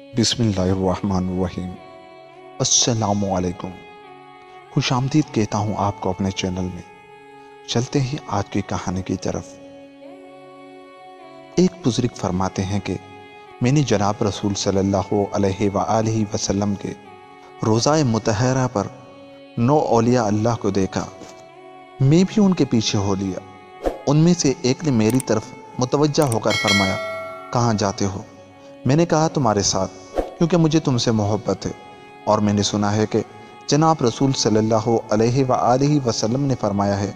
बिस्मिल्लाहिर्रहमानिर्रहीम। अस्सलामु अलैकुम। खुश आमदीद कहता हूँ आपको अपने चैनल में। चलते ही आज की कहानी की तरफ। एक बुजुर्ग फरमाते हैं कि मैंने जनाब रसूल सल्लल्लाहु अलैहि वसल्लम के रोज़ाए मुतहरा पर 9 औलिया अल्लाह को देखा। मैं भी उनके पीछे हो लिया। उनमें से एक ने मेरी तरफ मुतवज्जा होकर फरमाया, कहाँ जाते हो? मैंने कहा, तुम्हारे साथ, क्योंकि मुझे तुमसे मोहब्बत है। और मैंने सुना है कि जनाब रसूल सल्लल्लाहु अलैहि वसल्लम ने फरमाया है,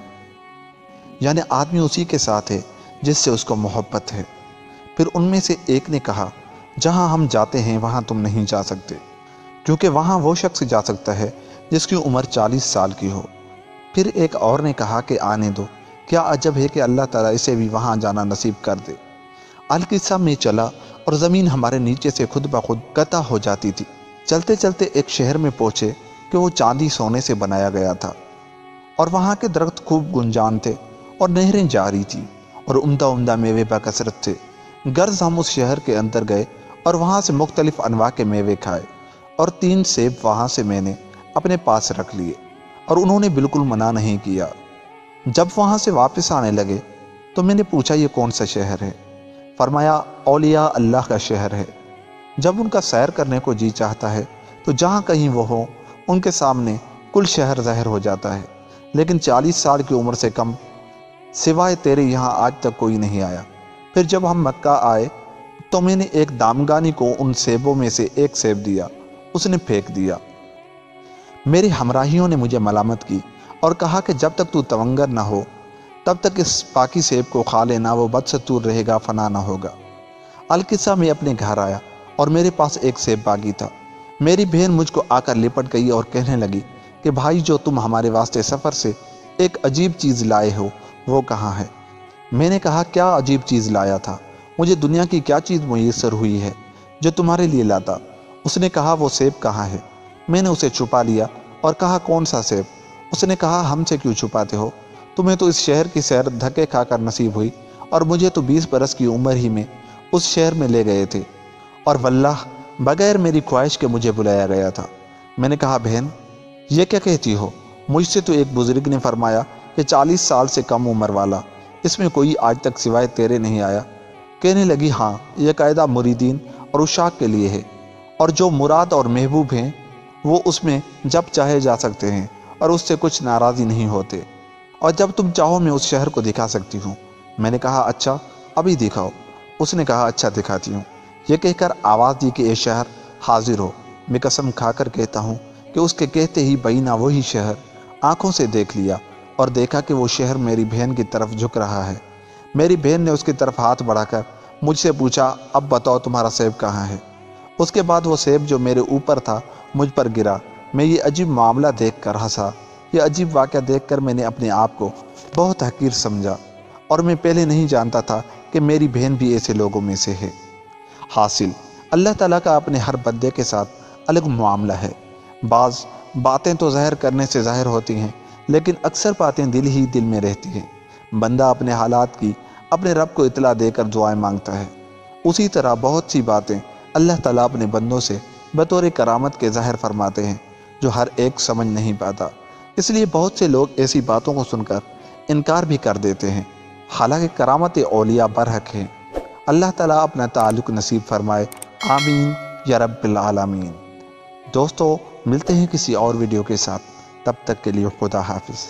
यानी आदमी उसी के साथ है जिससे उसको मोहब्बत है। फिर उनमें से एक ने कहा, जहाँ हम जाते हैं वहाँ तुम नहीं जा सकते, क्योंकि वहाँ वो शख्स जा सकता है जिसकी उम्र 40 साल की हो। फिर एक और ने कहा कि आने दो, क्या अजब है कि अल्लाह ताला इसे भी वहाँ जाना नसीब कर दे। अलकिस्सा में चला और ज़मीन हमारे नीचे से खुद ब खुद कता हो जाती थी। चलते चलते एक शहर में पहुँचे कि वो चांदी सोने से बनाया गया था और वहाँ के दरख्त खूब गुंजान थे और नहरें जारी थी और उम्दा उम्दा मेवे बकसरत थे। गर्ज हम उस शहर के अंदर गए और वहाँ से मुख्तलिफ अनवा के मेवे खाए और 3 सेब वहाँ से मैंने अपने पास रख लिए और उन्होंने बिल्कुल मना नहीं किया। जब वहाँ से वापस आने लगे तो मैंने पूछा, ये कौन सा शहर है? फरमाया, औलिया अल्लाह का शहर है। जब उनका सैर करने को जी चाहता है तो जहाँ कहीं वो हो उनके सामने कुल शहर ज़हर हो जाता है, लेकिन 40 साल की उम्र से कम सिवाय तेरे यहाँ आज तक कोई नहीं आया। फिर जब हम मक्का आए तो मैंने एक दामगानी को उन सेबों में से एक सेब दिया, उसने फेंक दिया। मेरे हमराहियों ने मुझे मलामत की और कहा कि जब तक तू तवंगर ना हो तब तक इस पाकी सेब को खा लेना, वो बदसतूर रहेगा, फना ना होगा। अलकिस्सा में अपने घर आया और मेरे पास एक सेब बागी था। मेरी बहन मुझको आकर लिपट गई और कहने लगी कि भाई, जो तुम हमारे वास्ते सफ़र से एक अजीब चीज़ लाए हो वो कहाँ है? मैंने कहा, क्या अजीब चीज़ लाया था? मुझे दुनिया की क्या चीज़ मुयस्सर हुई है जो तुम्हारे लिए लाता? उसने कहा, वो सेब कहाँ है? मैंने उसे छुपा लिया और कहा, कौन सा सेब? उसने कहा, हमसे क्यों छुपाते हो? तुम्हें तो इस शहर की सैर धक्के खाकर नसीब हुई और मुझे तो 20 बरस की उम्र ही में उस शहर में ले गए थे और वल्लाह बगैर मेरी ख्वाहिश के मुझे बुलाया गया था। मैंने कहा, बहन ये क्या कहती हो? मुझसे तो एक बुजुर्ग ने फरमाया कि 40 साल से कम उम्र वाला इसमें कोई आज तक सिवाय तेरे नहीं आया। कहने लगी, हाँ, यह कायदा मुरीदीन और उशाक के लिए है और जो मुराद और महबूब हैं वो उसमें जब चाहे जा सकते हैं और उससे कुछ नाराज़ी नहीं होते, और जब तुम चाहो मैं उस शहर को दिखा सकती हूँ। मैंने कहा, अच्छा, अभी दिखाओ। उसने कहा, अच्छा, दिखाती हूँ। ये कहकर आवाज़ दी कि ये शहर हाजिर हो। मैं कसम खाकर कहता हूँ कि उसके कहते ही बईना वही शहर आंखों से देख लिया और देखा कि वो शहर मेरी बहन की तरफ झुक रहा है। मेरी बहन ने उसकी तरफ हाथ बढ़ाकर मुझसे पूछा, अब बताओ तुम्हारा सेब कहाँ है? उसके बाद वो सेब जो मेरे ऊपर था मुझ पर गिरा। मैं ये अजीब मामला देख कर हंसा। ये अजीब वाक़या देखकर मैंने अपने आप को बहुत हकीर समझा और मैं पहले नहीं जानता था कि मेरी बहन भी ऐसे लोगों में से है। हासिल, अल्लाह ताला का अपने हर बंदे के साथ अलग मामला है। बाज़ बातें तो ज़ाहिर करने से ज़ाहिर होती हैं, लेकिन अक्सर बातें दिल ही दिल में रहती हैं। बंदा अपने हालात की अपने रब को इतला देकर दुआएं मांगता है। उसी तरह बहुत सी बातें अल्लाह ताला अपने बंदों से बतौर करामत के ज़ाहिर फरमाते हैं जो हर एक समझ नहीं पाता। इसलिए बहुत से लोग ऐसी बातों को सुनकर इनकार भी कर देते हैं, हालांकि करामत औलिया बरहक है। अल्लाह ताला अपना ताल्लुक़ नसीब फरमाए। आमीन या रब्बिल आलमीन। दोस्तों, मिलते हैं किसी और वीडियो के साथ। तब तक के लिए खुदा हाफिज़।